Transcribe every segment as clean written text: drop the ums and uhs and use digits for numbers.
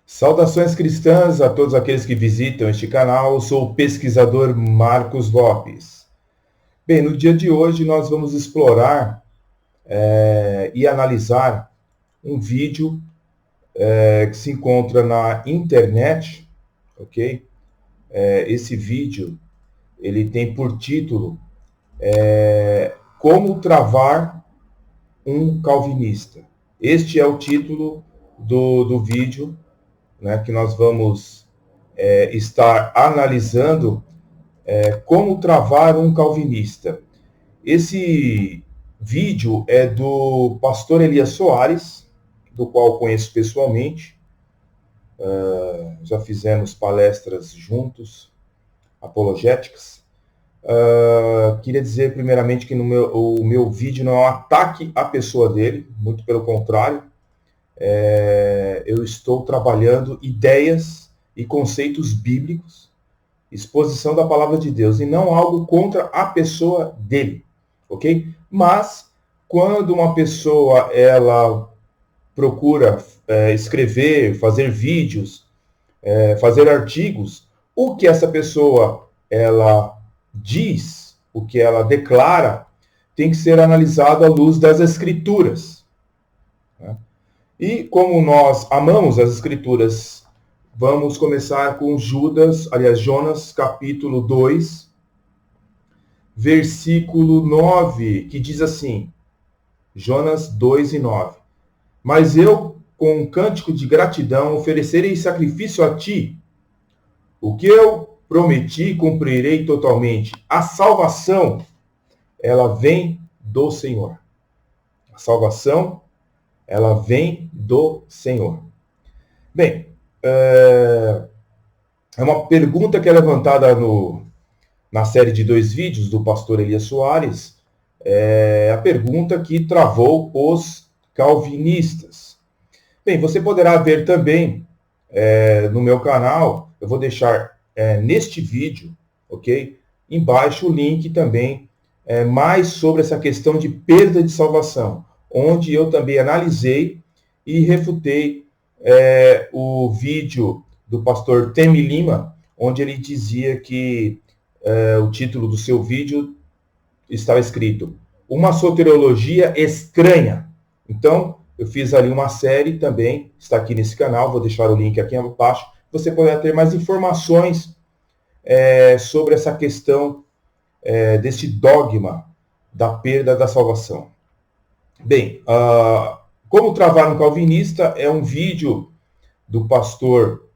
Saudações cristãs a todos aqueles que visitam este canal. Eu sou o pesquisador Marcos Lopes. Bem, no dia de hoje nós vamos explorar e analisar um vídeo que se encontra na internet, ok? Esse vídeo ele tem por título Como Travar um Calvinista. Este é o título do vídeo, né, que nós vamos estar analisando como travar um calvinista. Esse vídeo é do pastor Elias Soares, do qual conheço pessoalmente. Já fizemos palestras juntos, apologéticas. Queria dizer primeiramente que o meu vídeo não é um ataque à pessoa dele, muito pelo contrário. Eu estou trabalhando ideias e conceitos bíblicos, exposição da palavra de Deus, e não algo contra a pessoa dele, ok? Mas, quando uma pessoa, ela procura escrever, fazer vídeos, fazer artigos, o que essa pessoa, ela diz, o que ela declara, tem que ser analisado à luz das Escrituras. Né? E como nós amamos as Escrituras, vamos começar com Jonas, capítulo 2, versículo 9, que diz assim, Jonas 2 e 9. Mas eu, com um cântico de gratidão, oferecerei sacrifício a ti. O que eu prometi, cumprirei totalmente. A salvação, ela vem do Senhor. A salvação, ela vem do Senhor. Bem, é uma pergunta que é levantada na série de 2 vídeos do pastor Elias Soares, a pergunta que travou os calvinistas. Bem, você poderá ver também no meu canal, eu vou deixar neste vídeo, ok? Embaixo o link também, mais sobre essa questão de perda de salvação, onde eu também analisei e refutei o vídeo do pastor Temi Lima, onde ele dizia que o título do seu vídeo estava escrito Uma Soteriologia Estranha. Então, eu fiz ali uma série também, está aqui nesse canal, vou deixar o link aqui abaixo. Você poderá ter mais informações sobre essa questão desse dogma da perda da salvação. Bem, como travar um calvinista é um vídeo do pastor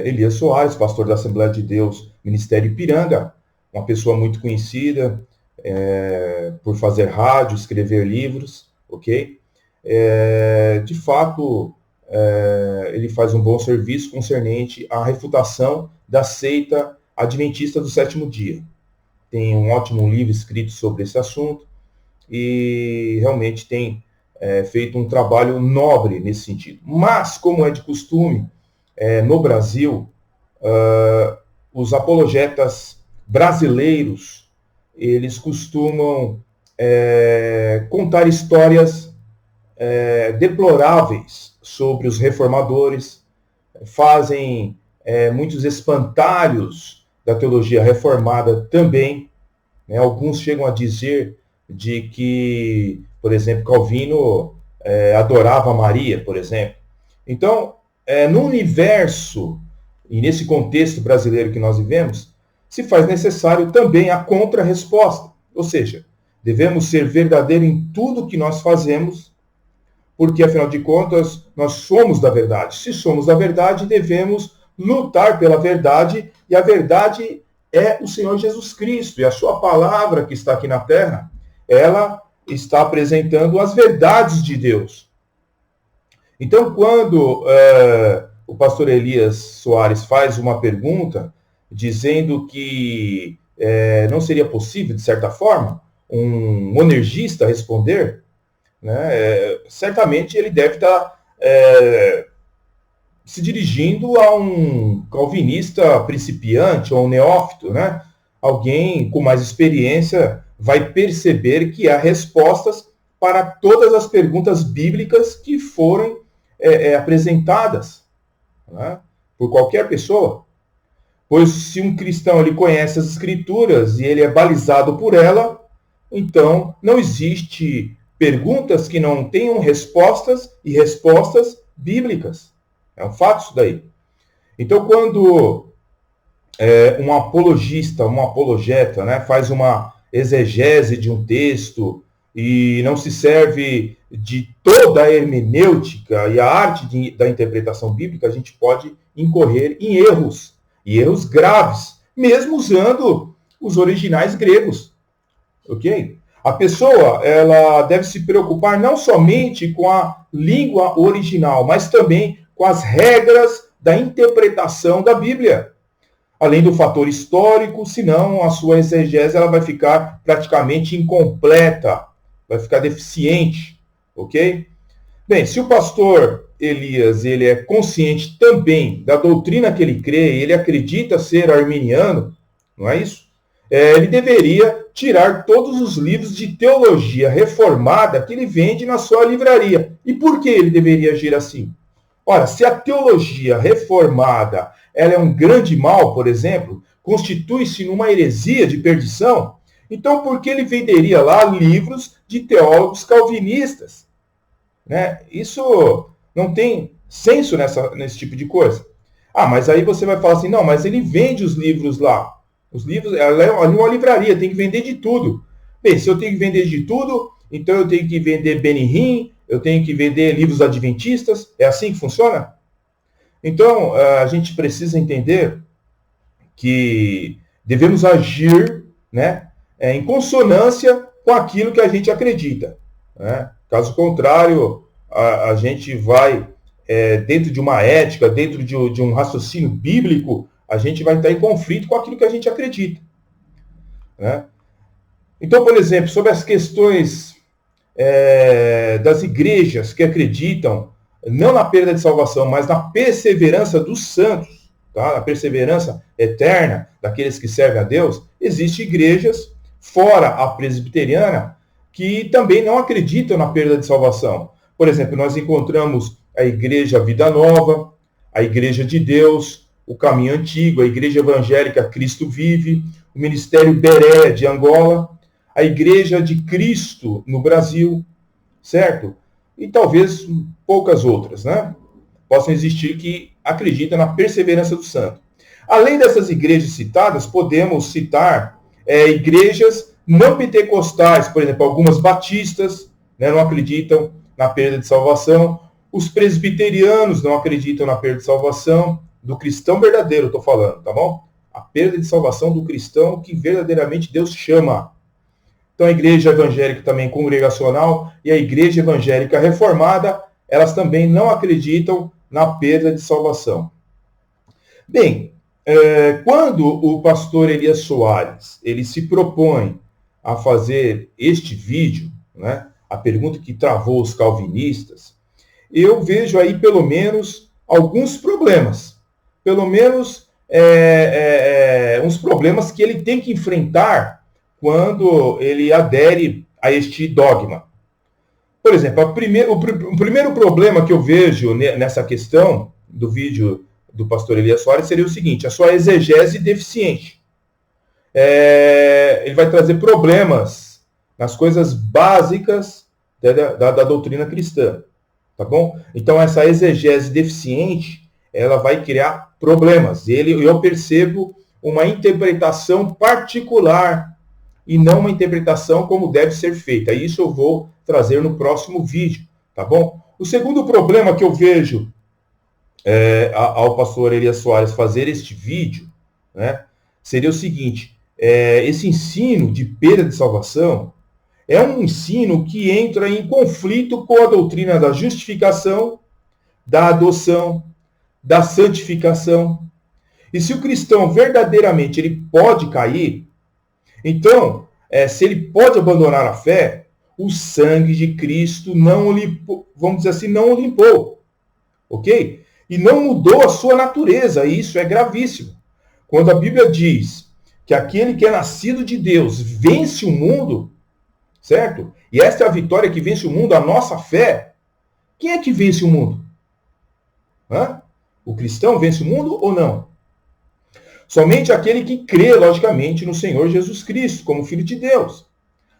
Elias Soares, pastor da Assembleia de Deus, Ministério Ipiranga, uma pessoa muito conhecida por fazer rádio, escrever livros, ok? De fato, ele faz um bom serviço concernente à refutação da seita adventista do sétimo dia. Tem um ótimo livro escrito sobre esse assunto e realmente tem feito um trabalho nobre nesse sentido. Mas, como é de costume, no Brasil, os apologetas brasileiros, eles costumam contar histórias deploráveis sobre os reformadores, fazem muitos espantalhos da teologia reformada também. Né? Alguns chegam a dizer de que, por exemplo, Calvino adorava Maria, por exemplo. Então, no universo e nesse contexto brasileiro que nós vivemos, se faz necessário também a contra-resposta. Ou seja, devemos ser verdadeiros em tudo que nós fazemos, porque, afinal de contas, nós somos da verdade. Se somos da verdade, devemos lutar pela verdade, e a verdade é o Senhor Jesus Cristo, e a sua palavra que está aqui na terra, ela está apresentando as verdades de Deus. Então, quando o pastor Elias Soares faz uma pergunta, dizendo que não seria possível, de certa forma, um monergista responder, né, certamente ele deve estar se dirigindo a um calvinista principiante ou um neófito, né? Alguém com mais experiência vai perceber que há respostas para todas as perguntas bíblicas que forem apresentadas, né, por qualquer pessoa. Pois se um cristão ele conhece as Escrituras e ele é balizado por ela, então não existe perguntas que não tenham respostas e respostas bíblicas. É um fato isso daí. Então, quando um apologista, um apologeta, né, faz uma exegese de um texto e não se serve de toda a hermenêutica e a arte da interpretação bíblica, a gente pode incorrer em erros, e erros graves, mesmo usando os originais gregos. Ok? A pessoa ela deve se preocupar não somente com a língua original, mas também com as regras da interpretação da Bíblia. Além do fator histórico, senão a sua exegese ela vai ficar praticamente incompleta, vai ficar deficiente, ok? Bem, se o pastor Elias ele é consciente também da doutrina que ele crê, ele acredita ser arminiano, não é isso? Ele deveria tirar todos os livros de teologia reformada que ele vende na sua livraria. E por que ele deveria agir assim? Ora, se a teologia reformada ela é um grande mal, por exemplo, constitui-se numa heresia de perdição, então por que ele venderia lá livros de teólogos calvinistas? Né? Isso não tem senso nesse tipo de coisa. Ah, mas aí você vai falar assim, não, mas ele vende os livros lá. Os livros, ela é uma livraria, tem que vender de tudo. Bem, se eu tenho que vender de tudo, então eu tenho que vender Benihim, eu tenho que vender livros adventistas. É assim que funciona? Então, a gente precisa entender que devemos agir, né, em consonância com aquilo que a gente acredita. Né? Caso contrário, a gente vai, dentro de uma ética, dentro de um raciocínio bíblico, a gente vai estar em conflito com aquilo que a gente acredita. Né? Então, por exemplo, sobre as questões das igrejas que acreditam não na perda de salvação, mas na perseverança dos santos, tá? Na perseverança eterna daqueles que servem a Deus, existem igrejas fora a presbiteriana que também não acreditam na perda de salvação. Por exemplo, nós encontramos a Igreja Vida Nova, a Igreja de Deus, o Caminho Antigo, a Igreja Evangélica Cristo Vive, o Ministério Beré de Angola, a Igreja de Cristo no Brasil, certo? E talvez poucas outras, né? Possam existir que acreditam na perseverança do santo. Além dessas igrejas citadas, podemos citar igrejas não pentecostais, por exemplo, algumas batistas, né, não acreditam na perda de salvação, os presbiterianos não acreditam na perda de salvação, do cristão verdadeiro, estou falando, tá bom? A perda de salvação do cristão que verdadeiramente Deus chama. Então a igreja evangélica também congregacional e a igreja evangélica reformada, elas também não acreditam na perda de salvação. Bem, quando o pastor Elias Soares ele se propõe a fazer este vídeo, né, a pergunta que travou os calvinistas, eu vejo aí pelo menos alguns problemas. Pelo menos uns problemas que ele tem que enfrentar quando ele adere a este dogma. Por exemplo, o primeiro problema que eu vejo nessa questão do vídeo do pastor Elias Soares seria o seguinte: a sua exegese deficiente. Ele vai trazer problemas nas coisas básicas da doutrina cristã. Tá bom? Então, essa exegese deficiente, ela vai criar problemas. Eu percebo uma interpretação particular e não uma interpretação como deve ser feita. Isso eu vou trazer no próximo vídeo, tá bom? O segundo problema que eu vejo ao pastor Elias Soares fazer este vídeo, né, seria o seguinte: esse ensino de perda de salvação é um ensino que entra em conflito com a doutrina da justificação, da adoção, da santificação. E se o cristão verdadeiramente ele pode cair, então, se ele pode abandonar a fé, o sangue de Cristo não o limpou, vamos dizer assim, não o limpou. Ok? E não mudou a sua natureza, e isso é gravíssimo. Quando a Bíblia diz que aquele que é nascido de Deus vence o mundo, certo? E esta é a vitória que vence o mundo, a nossa fé. Quem é que vence o mundo? O cristão vence o mundo ou não? Somente aquele que crê, logicamente, no Senhor Jesus Cristo, como Filho de Deus.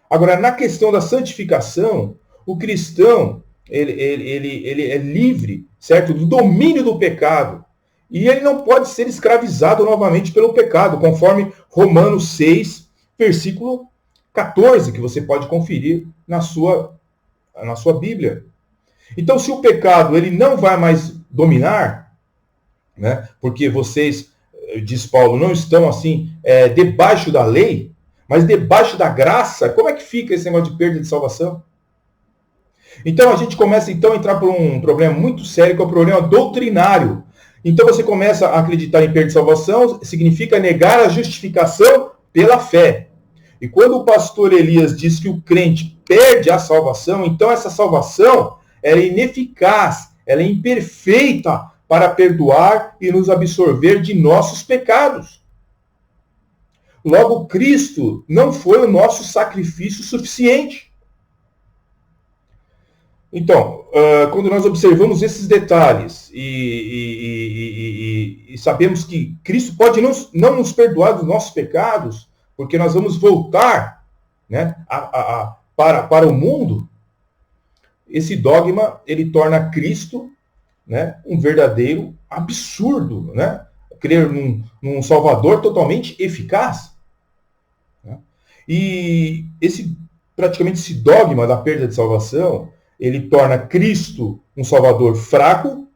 Agora, na questão da santificação, o cristão, ele é livre, certo? Do domínio do pecado. E ele não pode ser escravizado novamente pelo pecado, conforme Romanos 6, versículo 14, que você pode conferir na sua Bíblia. Então, se o pecado ele não vai mais dominar, né? Porque vocês, diz Paulo, não estão assim debaixo da lei, mas debaixo da graça, como é que fica esse negócio de perda de salvação? Então a gente começa então a entrar por um problema muito sério, que é o problema doutrinário. Então você começa a acreditar em perda de salvação, significa negar a justificação pela fé. E quando o pastor Elias diz que o crente perde a salvação, então essa salvação ela é ineficaz, ela é imperfeita para perdoar e nos absorver de nossos pecados. Logo, Cristo não foi o nosso sacrifício suficiente. Então, quando nós observamos esses detalhes e sabemos que Cristo pode não nos perdoar dos nossos pecados, porque nós vamos voltar, né, para o mundo, esse dogma ele torna Cristo, né, um verdadeiro absurdo, né? Crer num Salvador totalmente eficaz. Né? E praticamente esse dogma da perda de salvação, ele torna Cristo um Salvador fraco,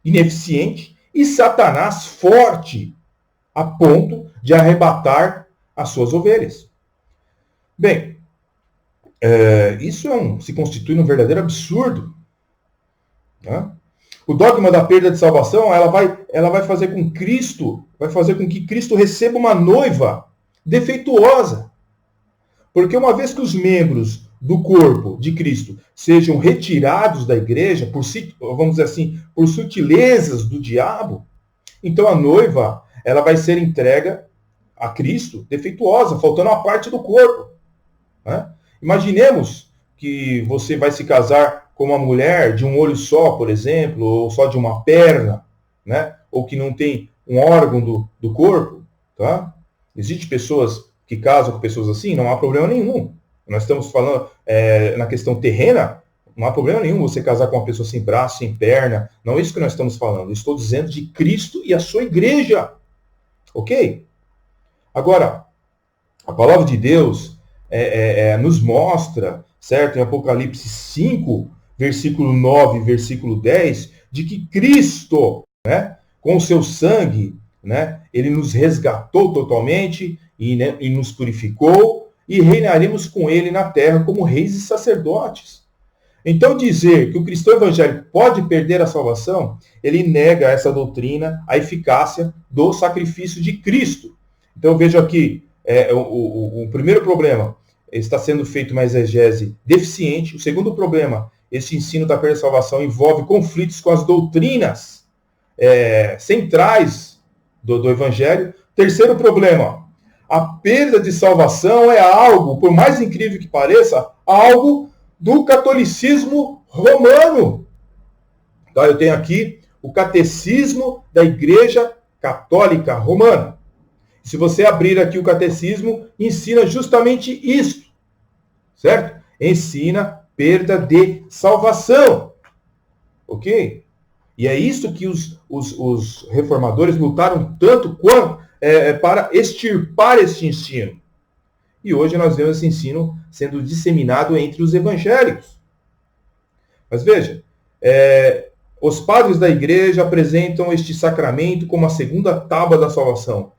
ineficiente, e Satanás forte, a ponto de arrebatar as suas ovelhas. Bem, isso se constitui um verdadeiro absurdo. Né? O dogma da perda de salvação, ela vai fazer com que Cristo receba uma noiva defeituosa. Porque uma vez que os membros do corpo de Cristo sejam retirados da igreja, vamos dizer assim, por sutilezas do diabo, então a noiva ela vai ser entregue a Cristo defeituosa, faltando uma parte do corpo. Né? Imaginemos que você vai se casar com uma mulher de um olho só, por exemplo, ou só de uma perna, né? Ou que não tem um órgão do corpo. Tá? Existem pessoas que casam com pessoas assim, não há problema nenhum. Nós estamos falando na questão terrena, não há problema nenhum você casar com uma pessoa sem braço, sem perna. Não é isso que nós estamos falando. Eu estou dizendo de Cristo e a sua igreja. Ok? Agora, a palavra de Deus nos mostra, certo, em Apocalipse 5, versículo 9 e versículo 10, de que Cristo, né, com o seu sangue, né, ele nos resgatou totalmente e nos purificou, e reinaremos com ele na terra como reis e sacerdotes. Então dizer que o cristão evangélico pode perder a salvação, ele nega essa doutrina, a eficácia do sacrifício de Cristo. Então veja aqui, o primeiro problema, está sendo feito uma exegese deficiente. O segundo problema, esse ensino da perda da salvação envolve conflitos com as doutrinas centrais do Evangelho. Terceiro problema, a perda de salvação é algo, por mais incrível que pareça, algo do catolicismo romano. Então, eu tenho aqui o catecismo da Igreja Católica Romana. Se você abrir aqui o catecismo, ensina justamente isso, certo? Ensina perda de salvação, ok? E é isso que os reformadores lutaram tanto para extirpar este ensino. E hoje nós vemos esse ensino sendo disseminado entre os evangélicos. Mas veja, os padres da igreja apresentam este sacramento como a segunda tábua da salvação,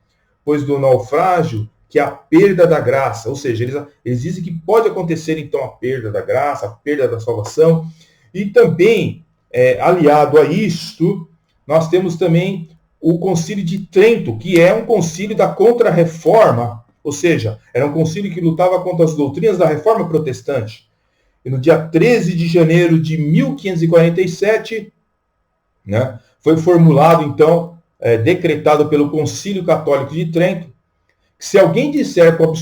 pois do naufrágio que é a perda da graça, ou seja, eles dizem que pode acontecer então a perda da graça, a perda da salvação, e também, aliado a isto, nós temos também o Concílio de Trento, que é um concílio da Contra-Reforma, ou seja, era um concílio que lutava contra as doutrinas da Reforma Protestante. E no dia 13 de janeiro de 1547, né, foi formulado, então, decretado pelo Concílio Católico de Trento, que se alguém disser com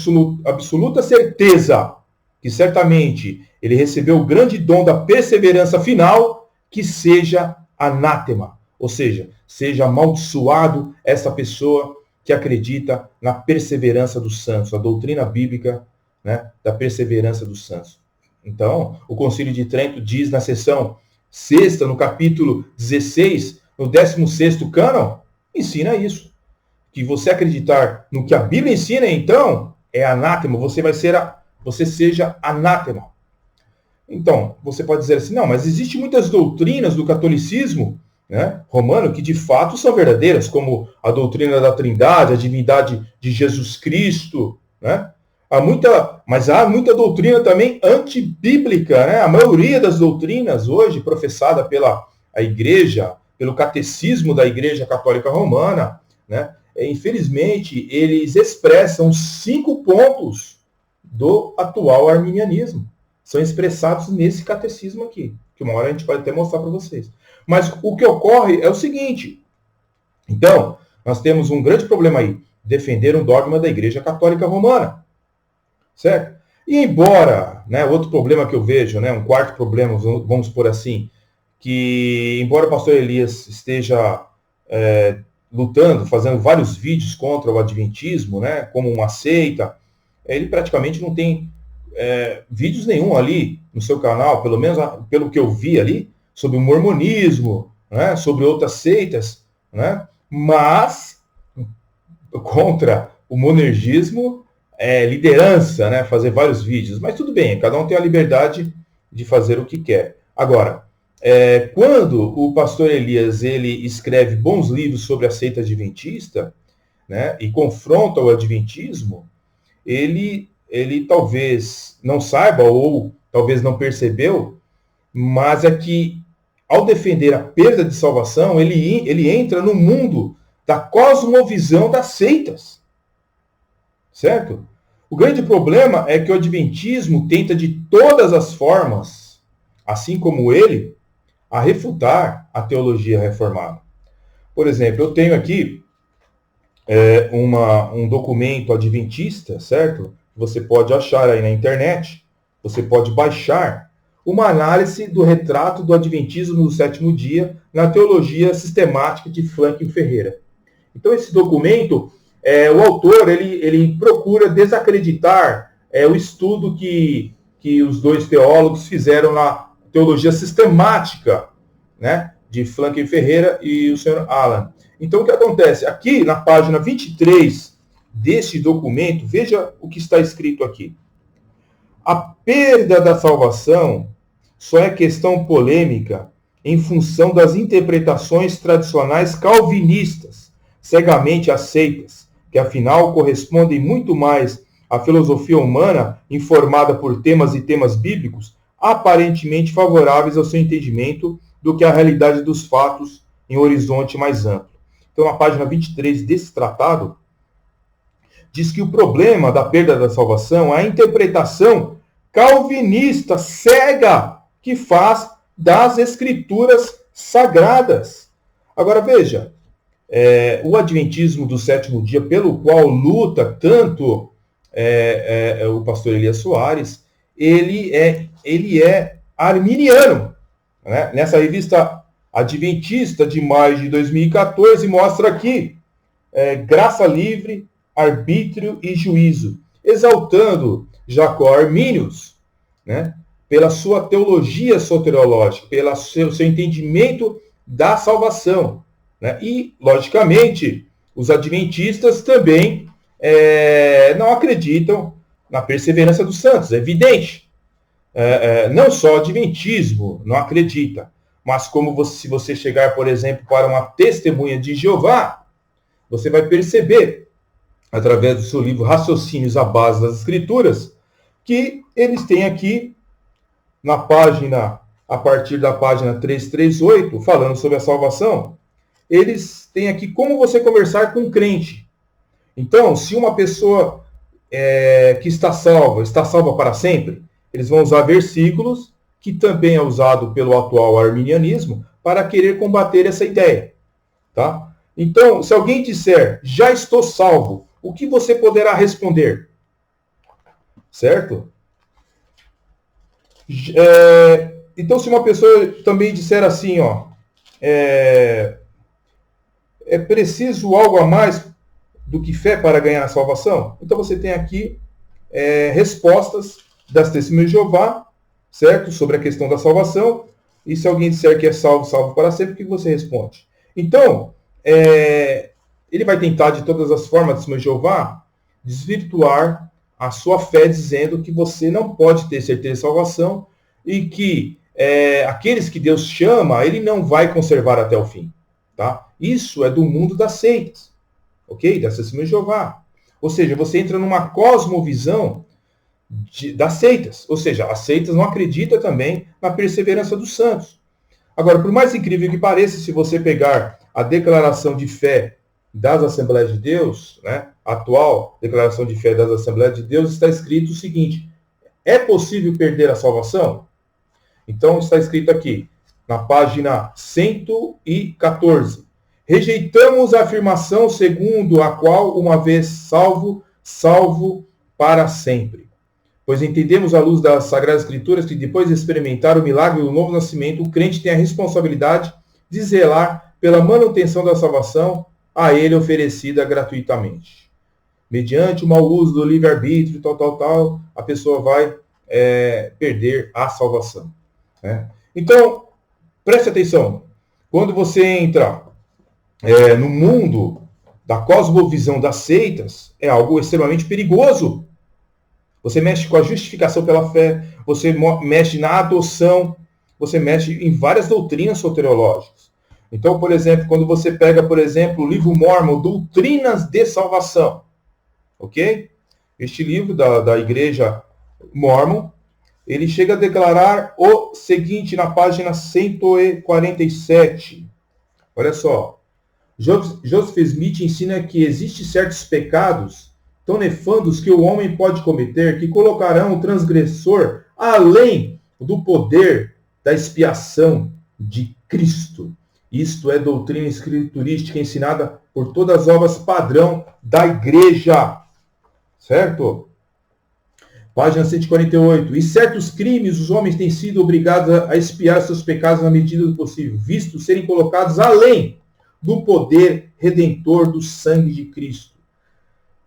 absoluta certeza que certamente ele recebeu o grande dom da perseverança final, que seja anátema, Ou seja amaldiçoado essa pessoa que acredita na perseverança dos santos, a doutrina bíblica, né, da perseverança dos santos. Então, o Concílio de Trento diz na seção 6ª, no capítulo 16, no 16º cânon, ensina isso. Que você acreditar no que a Bíblia ensina, então, é anátema, você seja anátema. Então, você pode dizer assim, não, mas existem muitas doutrinas do catolicismo, né, romano que de fato são verdadeiras, como a doutrina da Trindade, a divindade de Jesus Cristo, né? Mas há muita doutrina também antibíblica, né? A maioria das doutrinas hoje professada pela a Igreja, pelo catecismo da Igreja Católica Romana, né? Infelizmente, eles expressam 5 pontos do atual arminianismo. São expressados nesse catecismo aqui, que uma hora a gente pode até mostrar para vocês. Mas o que ocorre é o seguinte. Então, nós temos um grande problema aí, defender um dogma da Igreja Católica Romana. Certo? E embora, né, outro problema que eu vejo, né, um quarto problema, vamos por assim, que embora o pastor Elias esteja lutando, fazendo vários vídeos contra o adventismo, né, como uma seita, ele praticamente não tem vídeos nenhum ali no seu canal, pelo menos pelo que eu vi ali, sobre o mormonismo, né, sobre outras seitas, né, mas contra o monergismo, liderança, né, fazer vários vídeos. Mas tudo bem, cada um tem a liberdade de fazer o que quer. Agora, quando o pastor Elias ele escreve bons livros sobre a seita adventista, né, e confronta o adventismo, ele talvez não saiba ou talvez não percebeu, mas é que ao defender a perda de salvação, ele entra no mundo da cosmovisão das seitas. Certo? O grande problema é que o adventismo tenta de todas as formas, assim como ele, a refutar a teologia reformada. Por exemplo, eu tenho aqui um documento adventista, certo? Você pode achar aí na internet, você pode baixar uma análise do retrato do adventismo no 7º dia na teologia sistemática de Franklin Ferreira. Então, esse documento, o autor ele procura desacreditar o estudo que os dois teólogos fizeram na teologia sistemática, né, de Franklin Ferreira e o Sr. Alan. Então, o que acontece? Aqui, na página 23 desse documento, veja o que está escrito aqui. A perda da salvação só é questão polêmica em função das interpretações tradicionais calvinistas, cegamente aceitas, que afinal correspondem muito mais à filosofia humana informada por temas e temas bíblicos aparentemente favoráveis ao seu entendimento do que a realidade dos fatos em horizonte mais amplo. Então, na página 23 desse tratado, diz que o problema da perda da salvação é a interpretação calvinista cega que faz das escrituras sagradas. Agora, veja, o adventismo do 7º dia, pelo qual luta tanto o pastor Elias Soares, ele é arminiano. Né? Nessa revista adventista de maio de 2014, mostra aqui graça livre, arbítrio e juízo, exaltando Jacó Arminius, né? Pela sua teologia soteriológica, pelo seu entendimento da salvação. Né? E, logicamente, os adventistas também não acreditam na perseverança dos santos, é evidente. Não só o adventismo não acredita, mas como se você chegar, por exemplo, para uma testemunha de Jeová, você vai perceber, através do seu livro Raciocínios à Base das Escrituras, que eles têm aqui, na página, a partir da página 338, falando sobre a salvação, eles têm aqui como você conversar com um crente. Então, se uma pessoa que está salva para sempre, eles vão usar versículos, que também é usado pelo atual arminianismo, para querer combater essa ideia. Tá? Então, se alguém disser, já estou salvo, o que você poderá responder? Certo? Então, se uma pessoa também disser assim, é preciso algo a mais do que fé para ganhar a salvação? Então você tem aqui respostas das testemunhas de Jeová, certo? Sobre a questão da salvação. E se alguém disser que é salvo, salvo para sempre, o que você responde? Então, ele vai tentar de todas as formas, testemunha de Jeová, desvirtuar a sua fé, dizendo que você não pode ter certeza de salvação e que aqueles que Deus chama, ele não vai conservar até o fim. Tá? Isso é do mundo das seitas, ok? Das testemunhas de Jeová. Ou seja, você entra numa cosmovisão das seitas. Ou seja, as seitas não acreditam também na perseverança dos santos. Agora, por mais incrível que pareça, se você pegar a declaração de fé das Assembleias de Deus, né, a atual declaração de fé das Assembleias de Deus, está escrito o seguinte: é possível perder a salvação? Então está escrito aqui, na página 114. Rejeitamos a afirmação segundo a qual, uma vez salvo, salvo para sempre. Pois entendemos à luz das Sagradas Escrituras que depois de experimentar o milagre do novo nascimento, o crente tem a responsabilidade de zelar pela manutenção da salvação a ele oferecida gratuitamente. Mediante o mau uso do livre-arbítrio, tal, a pessoa vai perder a salvação. Né? Então, preste atenção. Quando você entra no mundo da cosmovisão das seitas, é algo extremamente perigoso. Você mexe com a justificação pela fé, você mexe na adoção, você mexe em várias doutrinas soteriológicas. Então, por exemplo, quando você pega, por exemplo, o livro Mórmon, Doutrinas de Salvação, ok? Este livro da igreja Mórmon, ele chega a declarar o seguinte na página 147. Olha só. Joseph Smith ensina que existem certos pecados tão nefandos que o homem pode cometer que colocarão o transgressor além do poder da expiação de Cristo. Isto é doutrina escriturística ensinada por todas as obras padrão da igreja. Certo? Página 148. E certos crimes os homens têm sido obrigados a expiar seus pecados na medida do possível, visto serem colocados além do poder redentor do sangue de Cristo.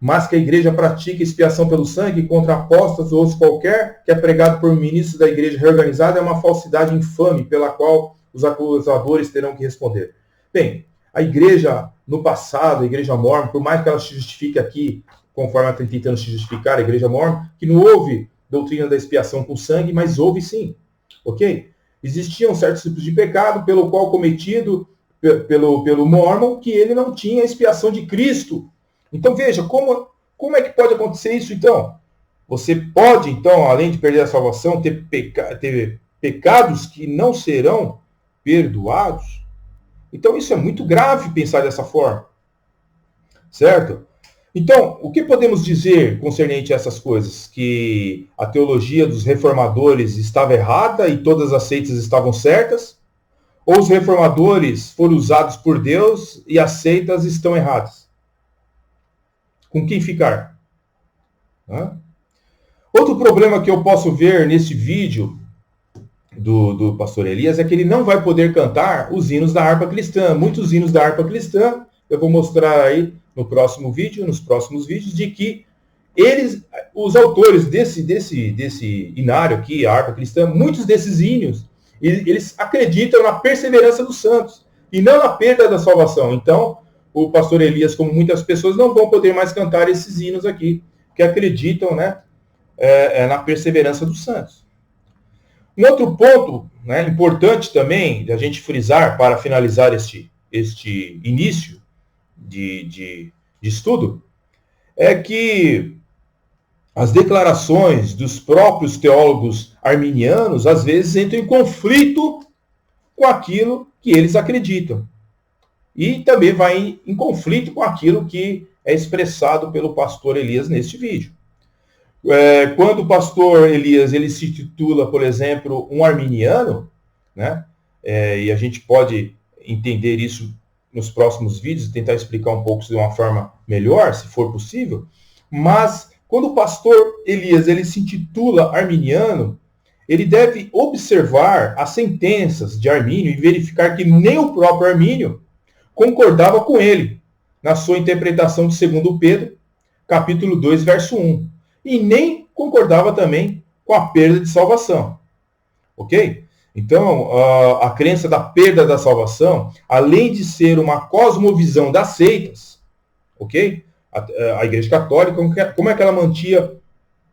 Mas que a igreja pratique expiação pelo sangue contra apóstatas ou outros qualquer que é pregado por ministros da igreja reorganizada é uma falsidade infame pela qual os acusadores terão que responder. Bem, a igreja no passado, a igreja mórmon, por mais que ela se justifique aqui, conforme ela está tentando se justificar, a igreja mórmon, que não houve doutrina da expiação com sangue, mas houve sim. Ok? Existiam certos tipos de pecado pelo qual cometido pelo mórmon, que ele não tinha a expiação de Cristo. Então veja, como é que pode acontecer isso então? Você pode, então, além de perder a salvação, ter pecados que não serão perdoados? Então isso é muito grave pensar dessa forma. Certo? Então, o que podemos dizer concernente a essas coisas? Que a teologia dos reformadores estava errada e todas as seitas estavam certas? Ou os reformadores foram usados por Deus e as seitas estão erradas? Com quem ficar? Outro problema que eu posso ver nesse vídeo do pastor Elias é que ele não vai poder cantar os hinos da harpa cristã. Muitos hinos da harpa cristã, eu vou mostrar aí no próximo vídeo, nos próximos vídeos, de que os autores desse hinário aqui, a harpa cristã, muitos desses hinos, eles acreditam na perseverança dos santos e não na perda da salvação. Então, o pastor Elias, como muitas pessoas, não vão poder mais cantar esses hinos aqui, que acreditam, né, na perseverança dos santos. Um outro ponto, né, importante também de a gente frisar para finalizar este início de estudo, é que as declarações dos próprios teólogos arminianos, às vezes, entram em conflito com aquilo que eles acreditam. E também vai em conflito com aquilo que é expressado pelo pastor Elias neste vídeo. Quando o pastor Elias ele se titula, por exemplo, um arminiano, né, e a gente pode entender isso nos próximos vídeos, tentar explicar um pouco de uma forma melhor, se for possível, mas quando o pastor Elias ele se intitula arminiano, ele deve observar as sentenças de Armínio e verificar que nem o próprio Armínio concordava com ele na sua interpretação de 2 Pedro, capítulo 2, verso 1. E nem concordava também com a perda de salvação. Ok? Então, a crença da perda da salvação, além de ser uma cosmovisão das seitas, ok? A Igreja Católica, como é que ela mantinha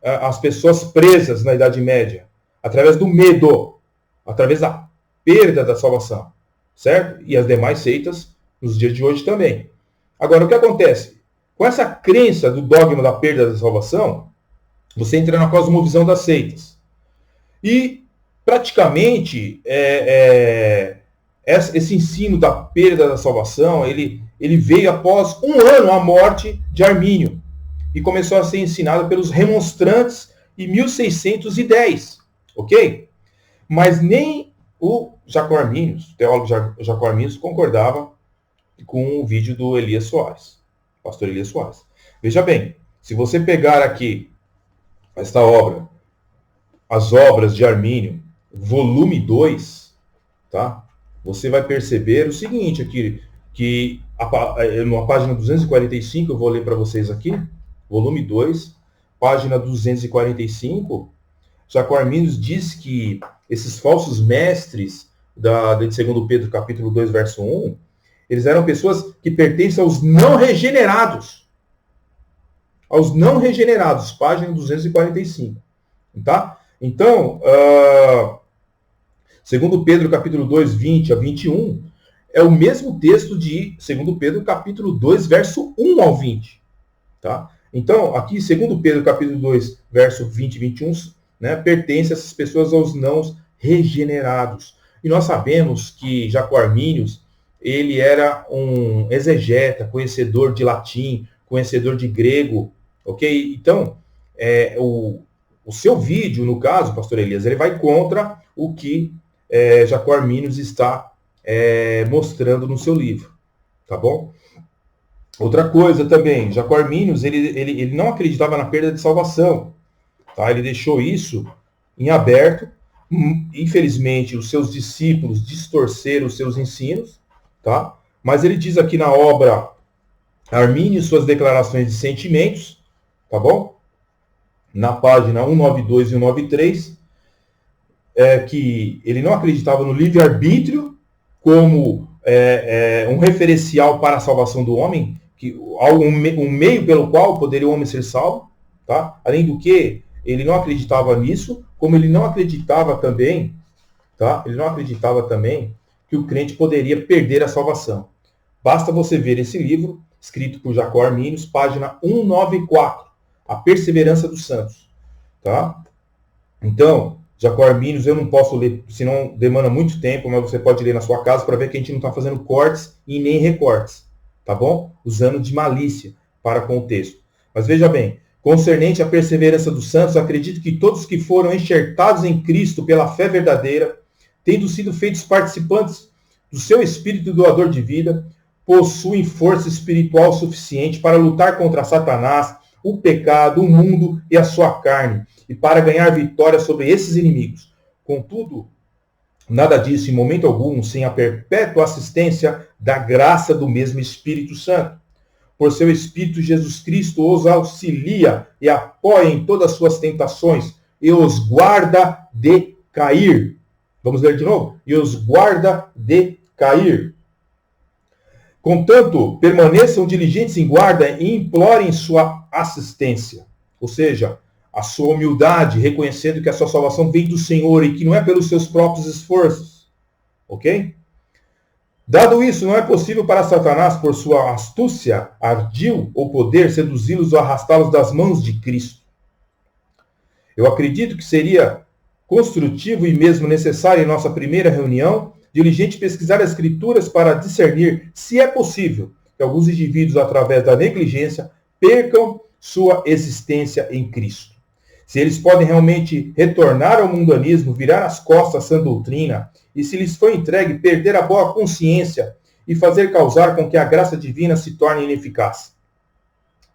as pessoas presas na Idade Média? Através do medo, através da perda da salvação, certo? E as demais seitas nos dias de hoje também. Agora, o que acontece? Com essa crença do dogma da perda da salvação, você entra na cosmovisão das seitas. E, praticamente, esse ensino da perda da salvação, ele veio após um ano a morte de Armínio e começou a ser ensinado pelos remonstrantes em 1610, ok? Mas nem o Jacó Arminius, o teólogo Jacó Arminius, concordava com o vídeo do Elias Soares, pastor Elias Soares. Veja bem, se você pegar aqui esta obra, As Obras de Armínio, volume 2, tá? Você vai perceber o seguinte aqui, que na página 245, eu vou ler para vocês aqui, volume 2, página 245, Jacó Arminius diz que esses falsos mestres de 2 Pedro, capítulo 2, verso 1, eles eram pessoas que pertencem aos não regenerados. Aos não regenerados, página 245. Tá? Então, 2 Pedro, capítulo 2, 20 a 21, é o mesmo texto de 2 Pedro, capítulo 2, verso 1 ao 20. Tá? Então, aqui, 2 Pedro, capítulo 2, verso 20 e 21, né, pertence essas pessoas aos não regenerados. E nós sabemos que Jacó Arminius, ele era um exegeta, conhecedor de latim, conhecedor de grego, ok? Então, o seu vídeo, no caso, pastor Elias, ele vai contra o que Jacó Arminius está mostrando no seu livro, tá bom? Outra coisa também, Jacó Arminius, ele não acreditava na perda de salvação, tá? Ele deixou isso em aberto. Infelizmente, os seus discípulos distorceram os seus ensinos, tá? Mas ele diz aqui na obra Armínio e suas declarações de sentimentos, tá bom? Na página 192 e 193, que ele não acreditava no livre-arbítrio como um referencial para a salvação do homem, um meio pelo qual poderia o homem ser salvo, tá? Além do que, ele não acreditava nisso, como ele não acreditava também, tá? Ele não acreditava também que o crente poderia perder a salvação. Basta você ver esse livro, escrito por Jacó Arminius, página 194, A Perseverança dos Santos. Tá? Então, Jacó Arminius, eu não posso ler, senão demanda muito tempo, mas você pode ler na sua casa para ver que a gente não está fazendo cortes e nem recortes, tá bom? Usando de malícia para com o texto. Mas veja bem, concernente à perseverança dos santos, acredito que todos que foram enxertados em Cristo pela fé verdadeira, tendo sido feitos participantes do seu espírito doador de vida, possuem força espiritual suficiente para lutar contra Satanás, o pecado, o mundo e a sua carne, e para ganhar vitória sobre esses inimigos. Contudo, nada disso em momento algum sem a perpétua assistência da graça do mesmo Espírito Santo. Por seu Espírito, Jesus Cristo os auxilia e apoia em todas as suas tentações e os guarda de cair. Vamos ler de novo? E os guarda de cair. Contanto, permaneçam diligentes em guarda e implorem sua assistência. Ou seja, a sua humildade, reconhecendo que a sua salvação vem do Senhor e que não é pelos seus próprios esforços. Ok? Dado isso, não é possível para Satanás, por sua astúcia, ardil ou poder, seduzi-los ou arrastá-los das mãos de Cristo. Eu acredito que seria construtivo e mesmo necessário em nossa primeira reunião, diligente pesquisar as Escrituras para discernir se é possível que alguns indivíduos, através da negligência, percam sua existência em Cristo. Se eles podem realmente retornar ao mundanismo, virar as costas à sã doutrina, e se lhes foi entregue perder a boa consciência e fazer causar com que a graça divina se torne ineficaz.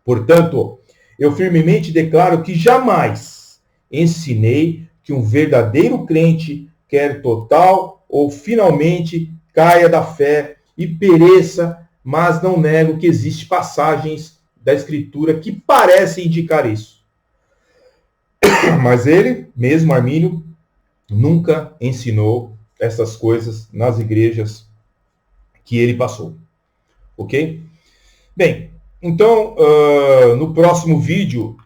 Portanto, eu firmemente declaro que jamais ensinei que um verdadeiro crente, quer total ou finalmente, caia da fé e pereça, mas não nego que existem passagens da Escritura que parecem indicar isso. Mas ele, mesmo Armínio, nunca ensinou essas coisas nas igrejas que ele passou. Ok? Bem, então, no próximo vídeo,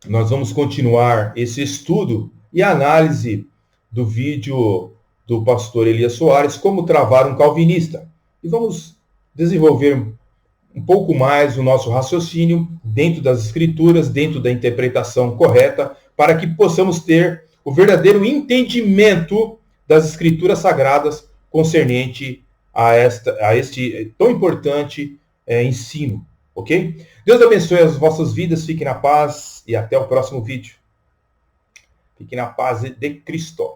nós vamos continuar esse estudo e análise do vídeo do pastor Elias Soares, Como Travar um Calvinista. E vamos desenvolver um pouco mais o nosso raciocínio dentro das Escrituras, dentro da interpretação correta, para que possamos ter o verdadeiro entendimento das Escrituras Sagradas concernente a este tão importante ensino. Ok? Deus abençoe as vossas vidas, fiquem na paz e até o próximo vídeo. Fiquem na paz de Cristo.